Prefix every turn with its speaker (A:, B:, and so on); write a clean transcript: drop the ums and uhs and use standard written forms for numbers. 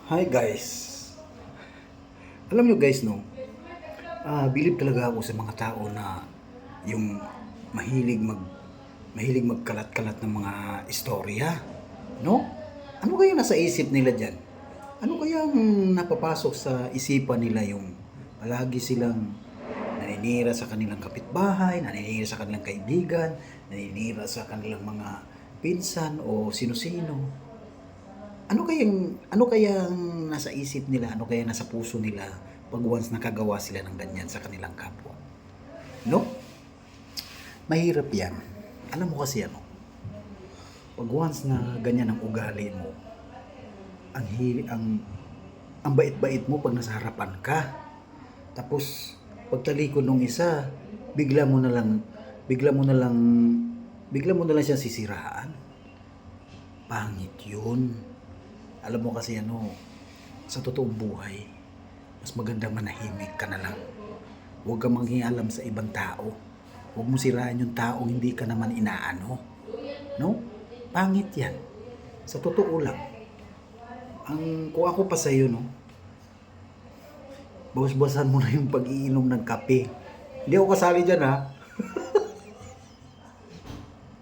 A: Hi guys. Alam nyo guys no, believe talaga ako sa mga tao na yung mahilig mag mahilig magkalat-kalat ng mga istorya, no? Ano kaya nasa isip nila diyan? Ano kaya ang napapasok sa isipan nila yung palagi silang naninira sa kanilang kapitbahay, naninira sa kanilang kaibigan, naninira sa kanilang mga pinsan o sino-sino? Ano kayang nasa isip nila, ano kaya nasa puso nila pag once nakagawa sila ng ganyan sa kanilang kapwa? No? Mahirap yan. Alam mo kasi ano, pag once na ganyan ang ugali mo, ang bait-bait mo pag nasa harapan ka. Tapos pagtalikod ng isa, bigla mo na lang bigla mo na lang bigla mo na lang siyang sisiraan. Pangit 'yun. Alam mo kasi ano, sa totoong buhay, mas maganda manahimik ka na lang. Huwag kang manghialam sa ibang tao. Huwag mo sirahan yung taong hindi ka naman inaano. No? Pangit yan. Sa totoo lang. Kung ako pa sa'yo, no, bawas-bawasan mo na yung pag-iinom ng kape. Hindi ako kasali dyan ha.